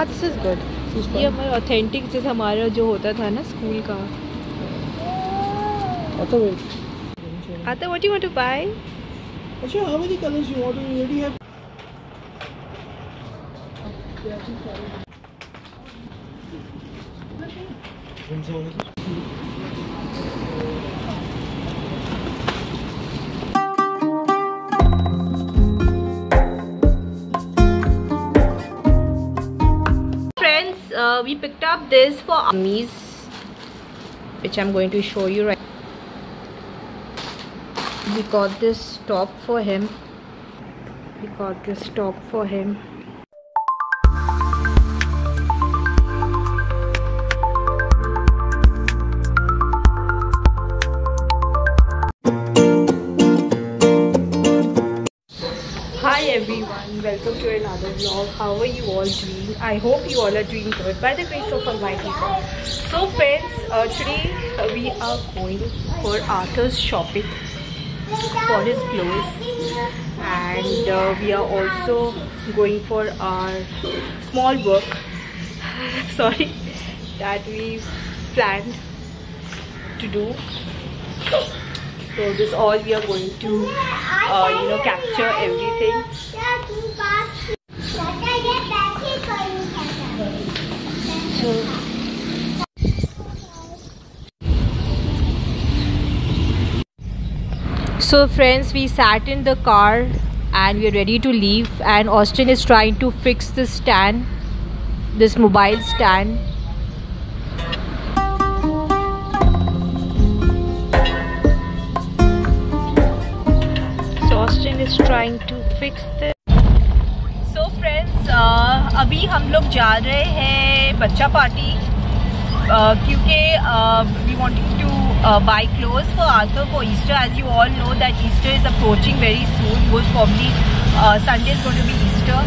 हाँ, this is good. ये हमारा ऑथेंटिक जैसे हमारा जो होता था ना स्कूल का। Atha, what do you want to buy? Actually, how many colors you want? You already have. Friends, we picked up this for Ami's, which I'm going to show you right. We got this top for him. Hi everyone, welcome to another vlog. How are you all doing? I hope you all are doing good by the grace of Almighty God. So friends, today we are going for Arthur's shopping for his clothes, and we are also going for our small work sorry, that we planned to do. So this all we are going to capture everything. So friends, we sat in the car and we are ready to leave, and Austin is trying to fix this stand, this mobile stand. So Austin is trying to fix this. So friends, अभी हम लोग जा रहे हैं बच्चा party, क्योंकि we wanting to buy clothes for Arthur for Easter. As you all know that Easter is approaching very soon. Most probably Sunday is going to be Easter,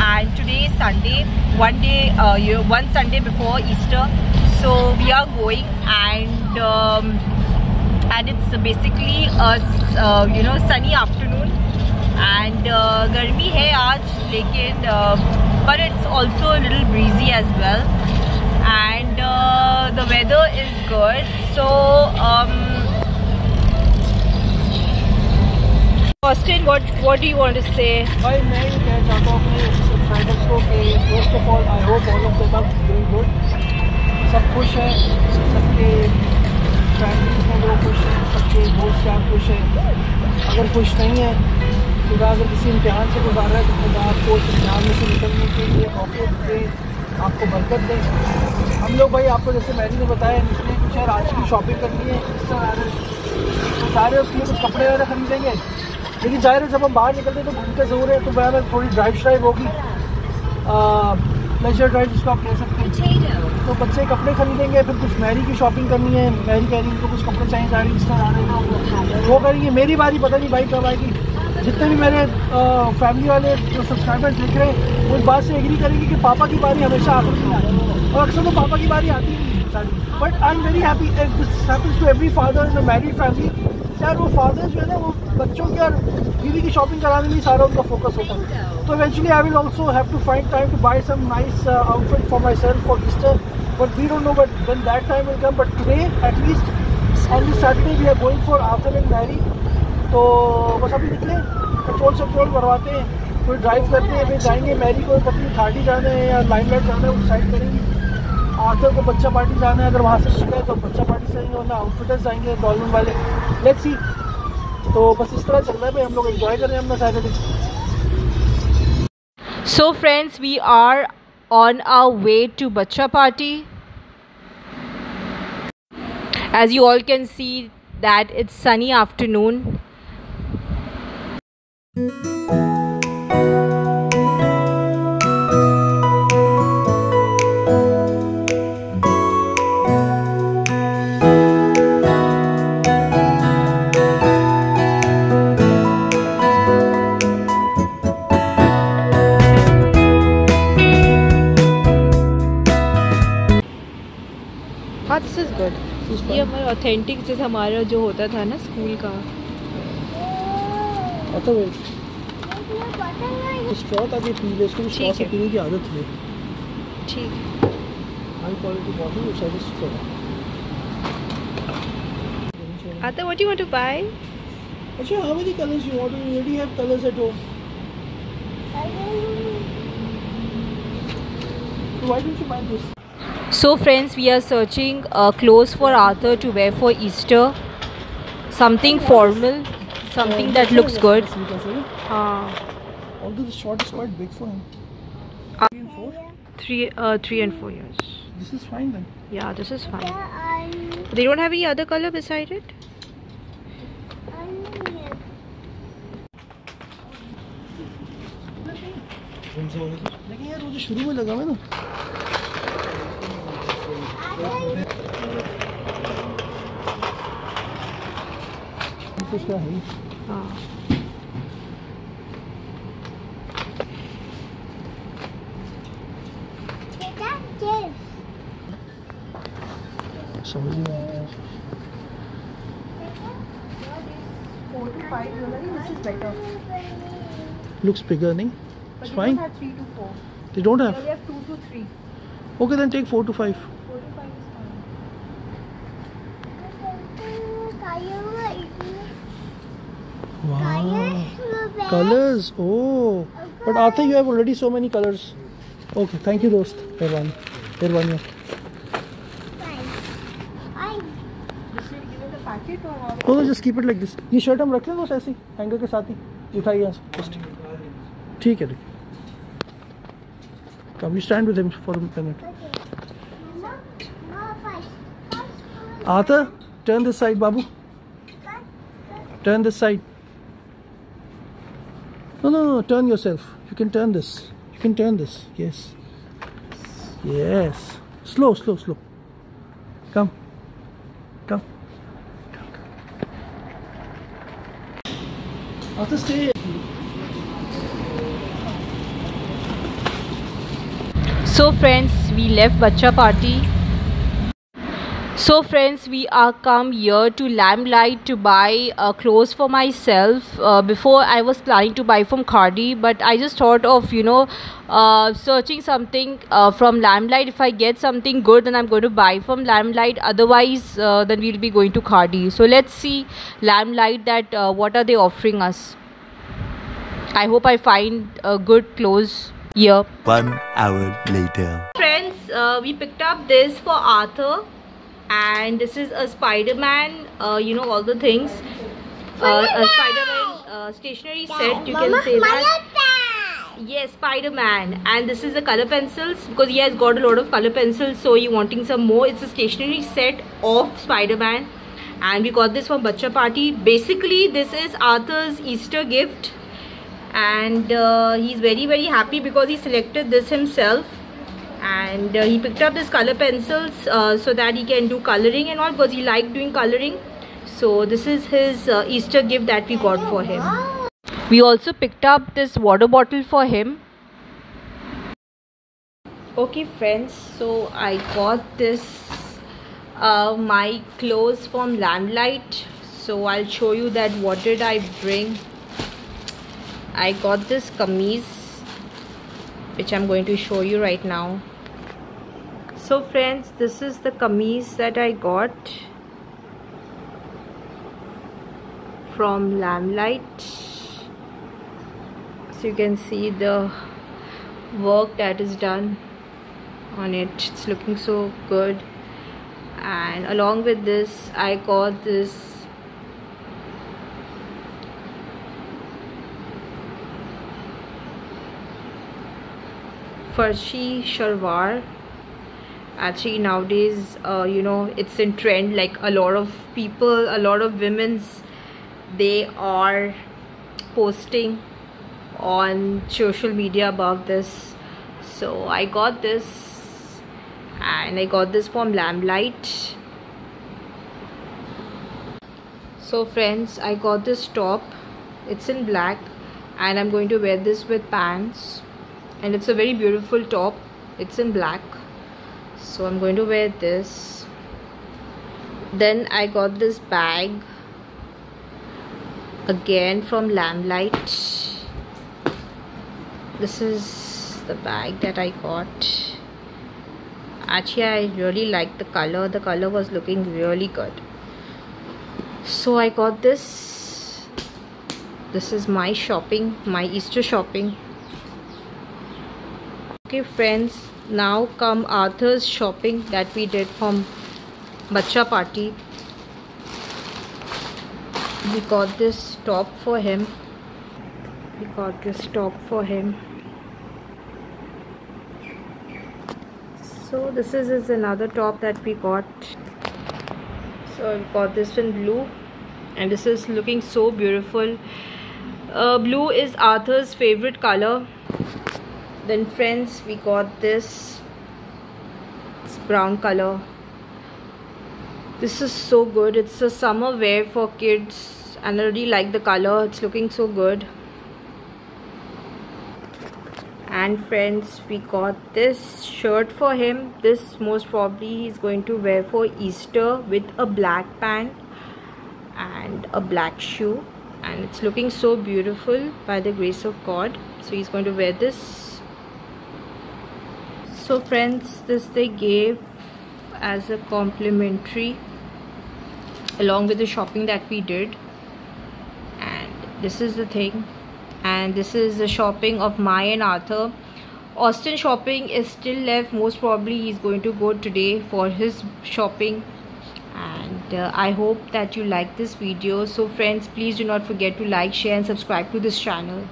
and today is Sunday, one Sunday before Easter. So we are going, and it's basically a sunny afternoon, and गर्मी है आज, लेकिन but it's also a little breezy as well, and the weather is good. So Austin, what do you want to say? भाई मैं ये कहना चाहता हूँ अपने सब्सक्राइबर्स को कि first of all I hope all of them are doing good. सब खुश हैं, सबके फैमिलीज में लोग खुश हैं, सबके दोस्त यार खुश हैं. अगर खुश नहीं है, खुदा अगर किसी इम्तिहान से गुजार रहा है तो खुदा आपको उस इम्तिहान में से निकलने के लिए मौके दे, आपको बरकत दे. हम लोग भाई आपको जैसे मैरी ने बताया निकले कुछ यार आज की शॉपिंग करनी है, तो सारे उसके लिए कुछ कपड़े वगैरह खरीदेंगे. लेकिन जाहिर है जब हम बाहर निकलते हैं तो घूमते ज़रूर है, तो वह थोड़ी ड्राइव होगी, प्लेजर ड्राइव जिसको आप कह सकते हैं. तो बच्चे कपड़े खरीदेंगे, फिर कुछ मैरी की शॉपिंग करनी है. मैरी कह रही है कुछ कपड़े चाहिए, जा रही है आने का वो करेंगे. मेरी बारी पता नहीं भाई कब आएगी. जितने भी मेरे फैमिली वाले जो सब्सक्राइबर देख रहे हैं वो इस बात से एग्री करेंगे कि पापा की बारी हमेशा आखिर में आती है, और अक्सर तो पापा की बारी आती नहीं सारी. But I am very happy this happens to every father in a married family. यार वो फादर्स जो है ना, वो बच्चों की और बीवी की शॉपिंग कराने में सारा उनका फोकस होता है. तो eventually I will also have to find time to buy some nice outfit for my self for Easter. But we don't know but when that time will come. But today at least on this Saturday we are going for Arthur and Mary. तो बस अभी निकले, petrol भरवाते हैं, फिर drive करते हैं, फिर जाएंगे. मैरी को अपनी थाटी जाना है या लाइमलाइट जाना है, उस साइड करेंगे. आर्थर को बच्चा पार्टी जाना है, अगर वहाँ से निकले तो बच्चा पार्टी से जाएंगे, वरना आउटफिटर्स जाएंगे डॉल्फिन वाले. Let's see. तो बस इस तरह चल रहा है भाई, हम लोग एंजॉय कर रहे हैं अपना Saturday. So friends, we are on our way to Bacha party. As you all can see that it's sunny afternoon. हाँ, दिस इज़ गुड. ये हमारा ऑथेंटिक जैसे हमारा जो होता था ना स्कूल का. स्ट्रॉ था कि पी ले, उसको स्ट्रॉ से पीने की आदत है. quality. High quality bottle which I just sold. Arthur, what do you want to buy? Actually, how many colors you want? You already have colors at home. So why don't you buy this? So friends, we are searching clothes for Arthur to wear for Easter. Something formal, something that looks good. Although the short is quite big for him. 3 and 4? 3 and 4 years. This is fine then. Yeah, this is fine. They don't have any other color beside it? लेकिन यार वो जो शुरू में लगा हुआ है ना कुछ क्या है समझ नहीं आया 4 to 5 jewelry. This is better. looks bigger nahi But it's they fine don't have 3 to 4. they don't They have only have 2 to 3. okay then take 4 to 5 4 to 5 is fine. wow colors oh but Arthur you have already so many colors okay thank you dost Herwani no just keep it like this ये shirt हम रख लें दोस्त ऐसे hanger के साथ ही उठाइए यहाँ से ठीक है come you stand with him for a minute Arthur turn this side babu turn this side no turn yourself you can turn this yes slow come Arthur stay So friends, we left Bacha party. So friends, we are come here to Limelight to buy clothes for myself. Before I was planning to buy from Cardi, but I just thought of searching something from Limelight. If I get something good, then I'm going to buy from Limelight. Otherwise, then we'll be going to Cardi. So let's see Limelight that what are they offering us. I hope I find good clothes here. 1 hour later. Friends, we picked up this for Arthur, and this is a Spider-Man, all the things, a Spider-Man stationery set, you can say that. Yes, Spider-Man. And this is the color pencils, because he has got a lot of color pencils, so he wanting some more. It's a stationery set of Spider-Man, and we got this from Bacha party. Basically this is Arthur's Easter gift, and he's very happy because he selected this himself, and he picked up this color pencils so that he can do coloring and all, because he liked doing coloring. So this is his Easter gift that we got for him. We also picked up this water bottle for him. Okay friends, so I got this my clothes from Limelight. So I'll show you that what did I bring. I got this kameez, which I'm going to show you right now. So friends, this is the kameez that I got from Limelight. So you can see the work that is done on it. It's looking so good. And along with this, I got this Farshi shalwar. Actually nowadays it's in trend. Like a lot of people, a lot of women's, they are posting on social media about this. So I got this, and I got this from Limelight. So friends, I got this top. It's in black, and I'm going to wear this with pants, and it's a very beautiful top. It's in black, so I'm going to wear this. Then I got this bag again from Limelight. This is the bag that I got, Actually, I really liked the color. The color was looking really good. So I got this. This is my shopping, my Easter shopping. Okay friends, now come Arthur's shopping that we did from Bacha party. We got this top for him. So this is another top that we got. So I got this in blue, and this is looking so beautiful. Blue is Arthur's favorite color. Then friends, we got this. It's brown color. This is so good. It's a summer wear for kids, and I really like the color. It's looking so good. And friends, we got this shirt for him. This most probably he's going to wear for Easter with a black pant and a black shoe, and it's looking so beautiful by the grace of God. So he's going to wear this. So friends, this they gave as a complimentary along with the shopping that we did, and this is the thing. And this is the shopping of my and Arthur. Austin shopping is still left. Most probably he's going to go today for his shopping. And I hope that you like this video. So friends, please do not forget to like, share and subscribe to this channel.